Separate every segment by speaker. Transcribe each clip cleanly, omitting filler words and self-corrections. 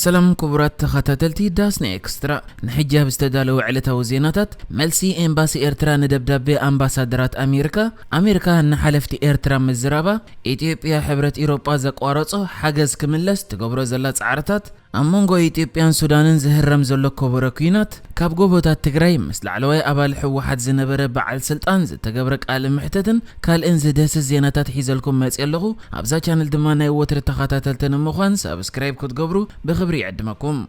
Speaker 1: سلام كبرات تخاتلتي داسني اكسترا نحجاب استدالو علتا وزيناتات ملسي امباسي إرترا ندبدابي امباسادرات أمريكا نحلفتي إرترا مزرابا إثيوبيا حبرت إيروبا زقوارصو حاجز كملس تقبرو زلات عرتات أمونغو إثيوبيان سودانن زهرم زلو كبرو كينات كاب قوبوتات تقراي مثل علوي أبال حوحات زنبرة بعل سلطان زتقبرك آل محتدن كال إنز داس الزيناتات حيزلكم ماتيالغو أبزا چانل دمانا يوتر تخاتلتن مخوان سابسكرايب كتقبرو بخبري عدمكم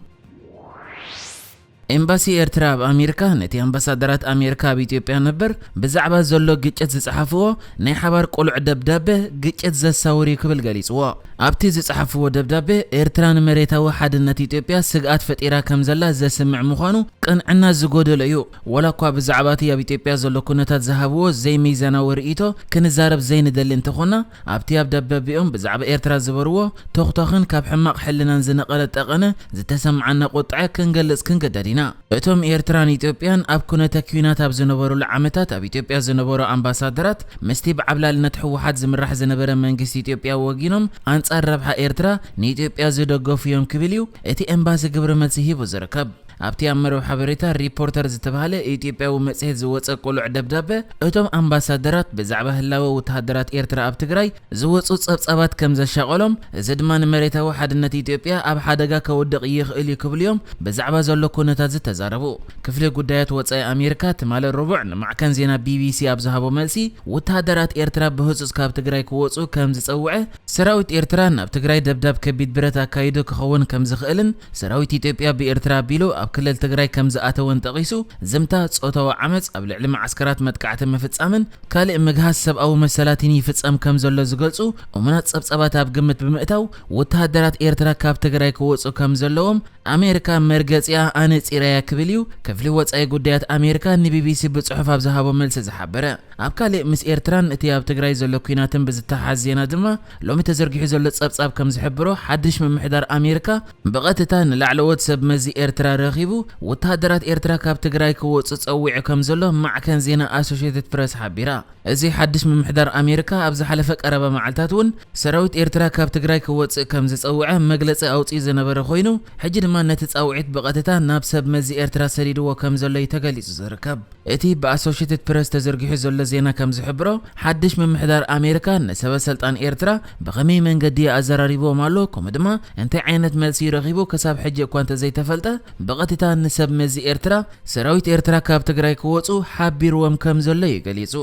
Speaker 1: امباسي إرترا بأمريكا نتي امباسادرات أمريكا بإثيوبيا نبر بزعبا زلو قيتشت زصحفوه ناي حبار قلع دبدابه قيتشت زساوري كبل غليصوا ابتي زصحفوه دبدابه إرترا مريتا وحدነት ኢትዮጵያ ስጋት ፈጢራ ከምዘላ ዘስምዕ ምዃኑ ቅንዕና ዝጎደለ እዩ ወላኳ ብዛዕባቲ ኣብ ኢትዮጵያ ዘሎ ኩነታት ዝሃብዎ ዘይሚዛናዊ ርእይቶ ክንዛረብ ዘይንደሊ እንትኾና ኣብቲ ኣብ ደበቢኦም ብዛዕባ ኤርትራ ዝበርዎ ተኽተኽን ካብ ሕማቕ ሕልናን ዝነቐለ ጠቐነ ዝተሰምዓና ቁጥዐ ክንገልጽ ክንገደዲና እቶም ኤርትራን ኢትዮጵያን ኣብ ኩነታት ኩናት ኣብ ዝነበሩሉ ዓመታት ኣብ ኢትዮጵያ ዝነበሩ ኣምባሳደራት ምስቲ ብዓብላልነት ሕወሓት ዝምራሕ ዝነበረ መንግስቲ ኢትዮጵያ ወጊኖም አንጻር ረብሓ ኤርትራ ንኢትዮጵያ ዝደገፉ እዮም ክብል እዩ እቲ ኤምባሲ ግብረ መልሲ ሂቡ ዝርከብ ኣብቲ ኣመረው ሓበሬታ ሪፖርተር ዝተባሃለ ኢትዮጵያዊ መጽሔት ዝወፀ ቁልዕ ደብዳቤ እቶም ኣምባሳደራት ብዛዕባ ህላዊ ወተሃደራት ኤርትራ ኣብ ትግራይ ዝወፁ ጸብጻባት ከም ዘሻቀሎም እዚ ድማ ንመሬታዊ ሓድነት ኢትዮጵያ ኣብ ሓደጋ ከወድቕ ይኽእል እዩ ክብል እዮም ብዛዕባ ዘሎ ኩነታት ዝተዛረቡ ክፍሊ ጉዳያት ወጻኢ ኣሜሪካ ትማለ ረቡዕ ንማዕከን ዜና ቢቢሲ ኣብ ዝሃቦ መልሲ ወተሃደራት ኤርትራ ብህጹጽ ካብ ትግራይ ክወፁ ከም ዝጸውዐ ሰራዊት ኤርትራ ናብ ትግራይ ደብዳብ ከቢድ ብረት ኣካይዱ ክኸውን ከም ዝኽእልን ሰራዊት ኢትዮጵያ ብኤርትራ ቢሉ ኣብ ክልል ትግራይ ከም ዝኣተወን ጠቂሱ ዝምታ ጾታዊ ዓመጽ ኣብ ልዕሊ ማዕስከራት መጥቃዕቲ መፍጻምን ካልእ ምግሃስ ሰብኣዊ መሰላትን ይፍጸም ከም ዘሎ ዝገልጹ እሙናት ጸብጻባት ኣብ ግምት ብምእታው ወተሃደራት ኤርትራ ካብ ትግራይ ክወፁ ከም ዘለዎም ኣሜሪካ መርገጽያ ኣነጺራያ ክብል እዩ ክፍሊ ወጻኢ ጉዳያት ኣሜሪካ ንቢቢሲ ብጽሑፍ ኣብ ዝሃቦ መልሲ ዝሓበረ ኣብ ካልእ ምስ ኤርትራን እቲ ኣብ ትግራይ ዘሎ ኩናትን ብዝተሓዝ ዜና ድማ ሎሚ ተዘርጊሑ ዘሎ ጸብጻብ ከም ዝሕብሮ ሓድሽ ምምሕዳር ኣሜሪካ ብቐጥታ ንላዕለዎት ሰብ መዚ ኤርትራ ረኺቡ ወተሃደራት ኤርትራ ካብ ትግራይ ክወፁ ጸዊዑ ከም ዘሎ ማዕከን ዜና ኣሶሺየትድ ፕሬስ ሓቢራ እዚ ሓድሽ ምምሕዳር ኣሜሪካ ኣብ ዝሓለፈ ቀረባ መዓልታት እውን ሰራዊት ኤርትራ ካብ ትግራይ ክወፅእ ከም ዝጸውዐ መግለጺ ኣውፅኡ ዝነበረ ኮይኑ ሕጂ ድማ ነቲ ጻውዒት ብቐጥታ ናብ ሰብ መዚ ኤርትራ ሰዲድዎ ከም ዘሎ ተገሊጹ ዝርከብ እቲ ብኣሶሺየትድ ፕሬስ ተዘርጊሑ ዘሎ ዜና ከም ዝሕብሮ ሓድሽ ምምሕዳር ኣሜሪካ ንሰበ ስልጣን ኤርትራ ብኸመይ መንገዲ ኣዘራሪቦም ኣሎ ከምኡ ድማ እንታይ ዓይነት መልሲ ረኺቡ ክሳብ ሕጂ እኳ እንተዘይተፈልጠ ብቐጥታ ንሰብ መዚ ኤርትራ ሰራዊት ኤርትራ ካብ ትግራይ ክወፁ ሓቢርዎም ከም ዘሎ ይገሊጹ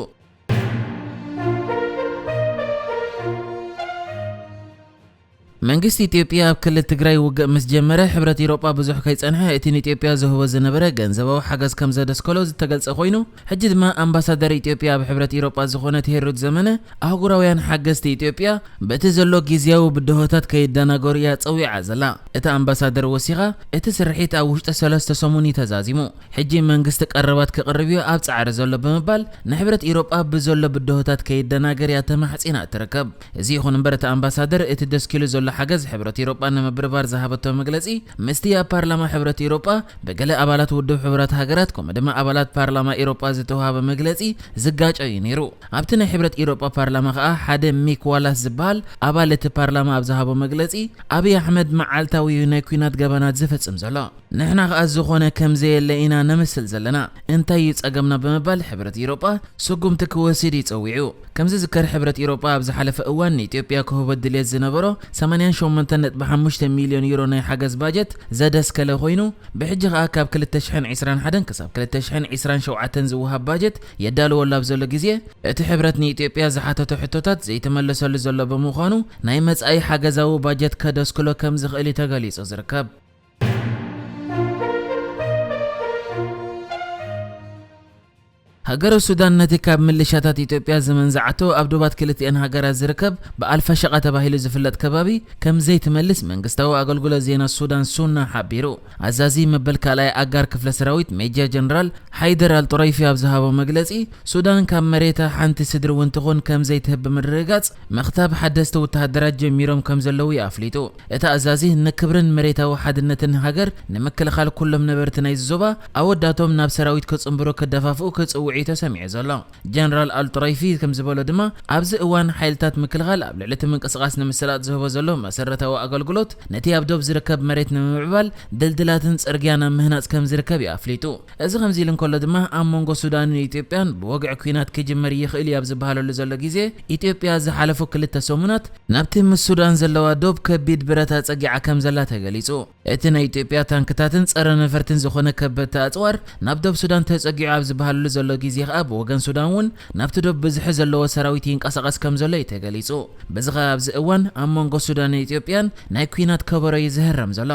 Speaker 1: መንግስት ኢትዮጵያ ኣብ ክልል ትግራይ ውግእ ምስ ጀመረ ሕብረት ኤውሮጳ ብዙሕ ከይጸንሐ እቲ ኢትዮጵያ ዝህቦ ዝነበረ ገንዘባዊ ሓገዝ ከም ዘደስከሎ ዝተገልጸ ኮይኑ ሕጂ ድማ ኣምባሳደር ኢትዮጵያ ኣብ ሕብረት ኤውሮጳ ዝኾነት ሄሮት ዘመነ ኣህጉራውያን ሓገዝቲ ኢትዮጵያ በቲ ዘሎ ጊዜያዊ ብድሆታት ከይደናገሩ እያ ጸዊዓ ዘላ እቲ ኣምባሳደር ወሲኻ እቲ ስርሒት ኣብ ውሽጢ 3 ሰሙን ተዛዚሙ ሕጂ መንግስቲ ቀረባት ክቅርብ እዩ ኣብ ጻዕሪ ዘሎ ብምባል ንሕብረት ኤውሮጳ ብዘሎ ብድሆታት ከይደናገር እያ ተማሕጺና ትርከብ እዚ ይኹን እምበር እቲ ኣምባሳደር እቲ ደስኪሉ ዘሎ حجز حبرة أوروبا نمبربار ذهبت مجلسي مستيا برلمان حبرة أوروبا بجلاء أبلات ودو حبرات هاجراتكم دما أبلات برلمان أوروبا زتوها بمجلسي زجاج أينيرو أبتنا حبرة أوروبا برلمان حد ميكوالا زبال أبلات برلمان أبزها بمجلسي أبي أحمد معلتاوي ينكينات جبانات زفت سمزلا نحن أزخونا كم زي اللي إنا نمثل زلنا أنت يتأجمنا بمبال حبرة أوروبا سقوم تكوسيري تسويعو كم زي ذكر حبرة أوروبا أبزح حلف أوان إثيوبيا كهوب الدليل زنبرو 8 ب5 مليون يورو ناي حجز باجت زادس كلا خوينو بحجة أكاب كل التشحن 21 كسب كل التشحن 27 زوها باجت يدالو ولا بزول جزية تحبرتني إثيوبيا زحته حتوتات زي تملسوا لزول بمخانو نايمت أي حجزاو باجت كدس كله كم زغلي تغاليس أزركب هاجر السودان نتكاب ملشاتات إثيوبيا زمن زعتو أبدوبات كلتين هاجر زركب بألف شقة باهيل زفلت كبابي كم زيت ملس منقستو أقول زينا السودان سنة حبيرو عزازي مبلك على أجار كفل سراويت ميجا جنرال حيدر الطريفي أبزهاب مجلسي سودان كم مريتا حنت صدر وانتغون كم زيت هب من الرقات مختاب حدثتو تهدرات جميرهم كم زلوي أفليتو إتا عزازي نكبرن مريتا وحد النتن هاجر نمكل خال كلهم نبرتنا الزوبا أو داتهم ناب سراويت كتصنبرو كدفافو كتصوعي ተሰሚዑ ዘሎ ጀነራል አልጥራይፊ ከም ዝበሎ ድማ ኣብዚ እዋን ሓይልታት ምክልኻል ኣብ ልዕሊ ምንቅስቓስ ንምስላጥ ዝህቦ ዘሎ መሰረታዊ ኣገልግሎት ነቲ ኣብ ዶብ ዝርከብ መሬት ንምዕባል ድልድላትን ጽርግያ ናብ ምህናጽ ከም ዝርከብ ኣፍሊጡ እዚ ከምዚ ኢሉ እንከሎ ድማ ኣብ መንጎ ሱዳንን ኢትዮጵያን ብወግዒ ኩናት ክጅመር ይኽእል ኣብ ዝበሃለሉ ዘሎ ግዜ ኢትዮጵያ ዝሓለፉ ክልተ ሰሙናት ናብቲ ምስ ሱዳን ዘለዋ ዶብ ከቢድ ብረታ ጸጊዓ ከም ዘላ ተገሊጹ እቲ ናይ ኢትዮጵያ ታንክታትን ጸረ ነፈርትን ዝኾነ ከበድቲ ኣጽዋር ናብ ዶብ ሱዳን ተጸጊዑ ኣብ ዝበሃለሉ ዘሎ ግዜ ከዓ ብወገን ሱዳን እውን ናብቲ ዶብ ብዝሒ ዘለዎ ሰራዊት ይንቀሳቐስ ከም ዘሎ ተገሊጹ በዚ ከዓ ኣብዚ እዋን ኣብ መንጎ ሱዳንን ኢትዮጵያን ናይ ኩናት ከበሮ ይዝህረም ዘሎ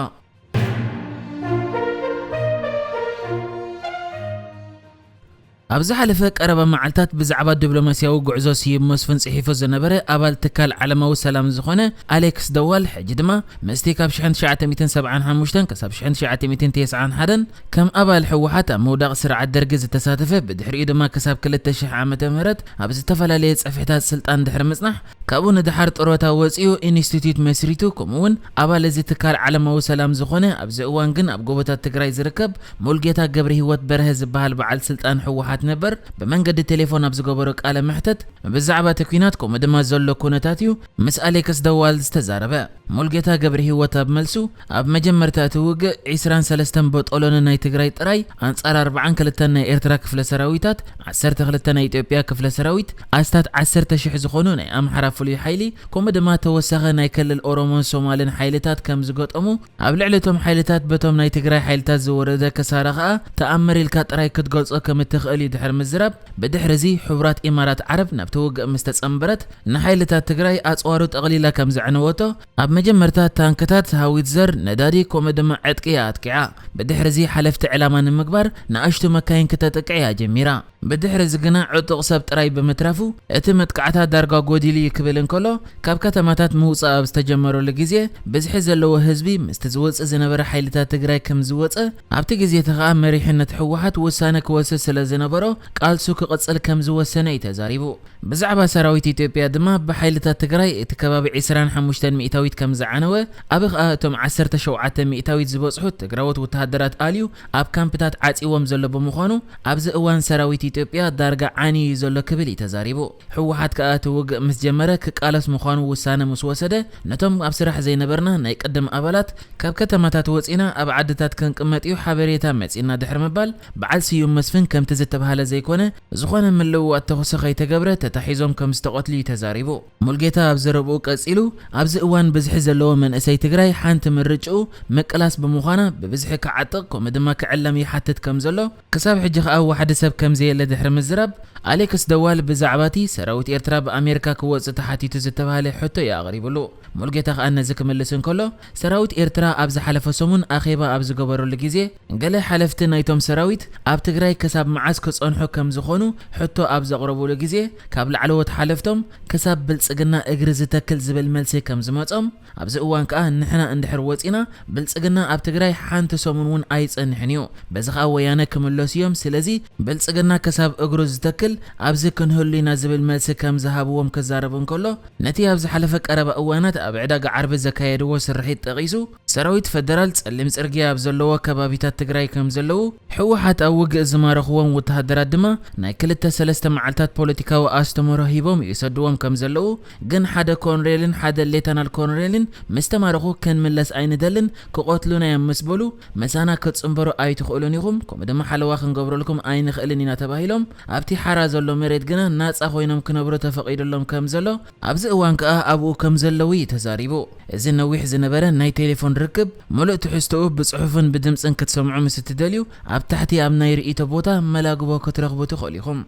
Speaker 1: ኣብዚ ሓለፈ ቀረባ መዓልታት ብዛዕባ ዲፕሎማሲያዊ ጉዕዞ ስዩም መስፍን ጽሒፉ ዝነበረ ኣባል ትካል ዓለማዊ ሰላም ዝኾነ ኣሌክስ ደዋል ሕጂ ድማ ምስቲ ካብ 1975 ክሳብ 1991 ከም ኣባል ሕወሓት ኣብ መውዳቕ ስርዓት ደርጊ ዝተሳተፈ ብድሕሪኡ ድማ ክሳብ 2000 ዓመተ ምህረት ኣብ ዝተፈላለየ ፀፍሕታት ስልጣን ድሕሪ ምጽናሕ ካብኡ ንድሓር ጥሮታ ወፂኡ ኢንስቲትዩት መስሪቱ ከምኡውን ኣባል እዚ ትካል ዓለማዊ ሰላም ዝኾነ ኣብዚ እዋን ግን ኣብ ጎቦታት ትግራይ ዝርከብ ሙልጌታ ገብረ ህይወት በርሀ ዝበሃል በዓል ስልጣን ሕወሓት ነበር በመንገዲ ቴሌፎን ኣብ ዝገበሮ ቃለ መሕተት ብዛዕባ ተኩናት ከምኡ ድማ ዘሎ ኩነታት እዩ ምስ ኣሌክስ ደዋል ዝተዛረበ ሙልጌታ ገብረ ህይወት ኣብ መልሱ ኣብ መጀመርታ እቲ ውግእ 23 በጦሎን ናይ ትግራይ ጥራይ ኣንጻር 42 ናይ ኤርትራ ክፍለ ሰራዊታት 12 ናይ ኢትዮጵያ ክፍለ ሰራዊት ኣስታት 10,000 ዝኾኑ ናይ ኣምሓራ ፍሉይ ሓይሊ ከምኡ ድማ ተወሳኺ ናይ ክልል ኦሮሞን ሶማልን ሓይልታት ከም ዝገጠሙ ኣብ ልዕሊ እቶም ሓይልታት በቶም ናይ ትግራይ ሓይልታት ዝወረደ ከሳራ ከዓ ተኣምር ኢልካ ጥራይ ክትገልጾ ከም እትኽእል ድሕር ምዝራብ ብድሕሪዚ ሕቡራት ኢማራት ዓረብ ናብቲ ውግእ ምስ ተጸምበረት ንሓይልታት ትግራይ ኣጽዋሩ ጠቕሊላ ከም ዘዕነወቶ ኣብ መጀመርታ ታንክታት ሃዊት ዘር ነዳዲ ከምኡ ድማ ዕጥቂ ኣጥቂዓ ብድሕሪዚ ሓለፍቲ ዕላማ ንምግባር ንኣሽቱ መካይን ክተጥቅዕ ጀሚራ ብድሕሪዚ ግና ዕጡቕ ሰብ ጥራይ ብምትራፉ እቲ መጥቃዕታ ዳርጋ ጎዲሉ ይክብል እንከሎ ካብ ከተማታት ምውፃእ ኣብ ዝተጀመረሉ ግዜ ብዝሒ ዘለዎ ህዝቢ ምስቲ ዝወፅእ ዝነበረ ሓይልታት ትግራይ ከም ዝወፀ ኣብቲ ግዜ ተኸኣ መሪሕነት ሕወሓት ውሳነ ክወስድ ስለ ዝነበሮ ቃልሱ ክቕፅል ከም ዝወሰነ ተዛሪቡ ብዛዕባ ሰራዊት ኢትዮጵያ ድማ ብሓይልታት ትግራይ እቲ ከባቢ 25 ሚእታዊት ከም ዝዓነወ ኣብ ከዓ እቶም 17 ሚእታዊት ዝበፅሑ ትግራዎት ወተሃደራት ኣልዩ ኣብ ካምፕታት ዓፂዎም ዘሎ ብምዃኑ ኣብዚ እዋን ሰራዊት ኢትዮጵያ ዳርጋ ዓኒ ዘሎ ክብል ተዛሪቡ ሕወሓት ከዓ እቲ ውግእ ምስ ጀመረ ክቃለስ ምዃኑ ውሳነ ምስ ወሰደ ነቶም ኣብ ስራሕ ዘይነበርና ናይ ቀደም ኣባላት ካብ ከተማታት ወፂና ኣብ ዓድታት ክንቅመጥ እዩ ሓበሬታ መፂና ድሕሪ ምባል በዓል ስዩም መስፍን ከምቲ ዝተባሃለ ዘይኮነ ዝኾነ ምልውዋጥ ተኹሲ ከይተገብረ ተታሒዞም ከም ዝተቆትሉ ተዛሪቡ ሙልጌታ ኣብ ዘረብኡ ቀፂሉ ኣብዚ እዋን ብዝሒ ዘለዎ መንእሰይ ትግራይ ሓንቲ ምርጭኡ መቅላስ ብምዃና ብብዝሒ ክዓጥቕ ከምኡ ድማ ክዕለም ይሓትት ከም ዘሎ ክሳብ ሕጂ ከዓ ዋሕደ ሰብ ከም ዘየለ ድሕሪ ምዝራብ ኣሌክስ ደዋል ብዛዕባቲ ሰራዊት ኤርትራ ብኣሜሪካ ክወፅእ ተሓቲቱ ዝተባሃለ ሕቶ ኣቕሪብሉ ሙልጌታ ከዓ ነዚ ክምልስ እንከሎ ሰራዊት ኤርትራ ኣብ ዝሓለፈ ሰሙን ኣኼባ ኣብ ዝገበረሉ ግዜ ገለ ሓለፍቲ ናይቶም ሰራዊት ኣብ ትግራይ ክሳብ መዓዝ ክጸንሑ ከም ዝኾኑ ሕቶ ኣብ ዘቕረብሉ ግዜ ካብ ላዕለዎት ሓለፍቶም ክሳብ ብልጽግና እግሪ ዝተክል ዝብል መልሲ ከም ዝመጾም ኣብዚ እዋን ከዓ ንሕና እንድሕር ወፂና ብልጽግና ኣብ ትግራይ ሓንቲ ሰሙን እውን ኣይጸንሕን እዩ በዚ ከዓ ወያነ ክምለሱ እዮም ስለዚ ብልጽግና ክሳብ እግሩ ዝተክል ኣብዚ ክንህሉ ኢና ዝብል መልሲ ከም ዝሃብዎም ክዛረቡ እንከሎ ነቲ ኣብ ዝሓለፈ ቀረባ እዋናት ኣብ ዕዳጋ ዓርቢ ዘካየድዎ ስርሒት ጠቒሱ ሰራዊት ፌደራል ጸሊም ጽርግያ ኣብ ዘለዎ ከባቢታት ትግራይ ከም ዘለዉ ሕወሓት ኣብ ውግእ ዝማረኽዎም ወተሃደራት ድማ ናይ 2-3 መዓልታት ፖለቲካዊ ኣስተምህሮ ሂቦም ይሰድዎም ከም ዘለዉ ግን ሓደ ኮሎኔልን ሓደ ሌተናል ኮሎኔልን ምስ ተማረኹ ክንምለስ ኣይንደልን ክቆትሉና እዮም ምስ በሉ መሳና ክጽምበሩ ኣይትኽእሉን ኢኹም ከምኡ ድማ ሓለዋ ክንገብረልኩም ኣይንኽእልን ኢና ተባሂሎም ኣብቲ ሓራ ዘሎ መሬት ግና ናጻ ኮይኖም ክነብሩ ተፈቒድሎም ከም ዘሎ ኣብዚ እዋን ከዓ ኣብኡ ከም ዘለዉ ተዛሪቡ እዚ ነዊሕ ዝነበረ ናይ ቴሌፎን ርክብ ሙሉእ ትሕዝቶኡ ብጽሑፍን ብድምፅን ክትሰምዑ ምስ እትደልዩ ኣብ ታሕቲ ኣብ ናይ ርእይቶ ቦታ መላግቦ ክትረኽቡ ትኽእሉ ኢኹም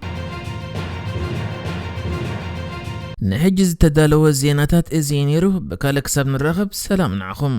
Speaker 1: ንሕጂ ዝተዳለወ ዜናታት እዚ ነይሩ ብካልእ ክሳብ ንራኸብ ሰላም ንዓኹም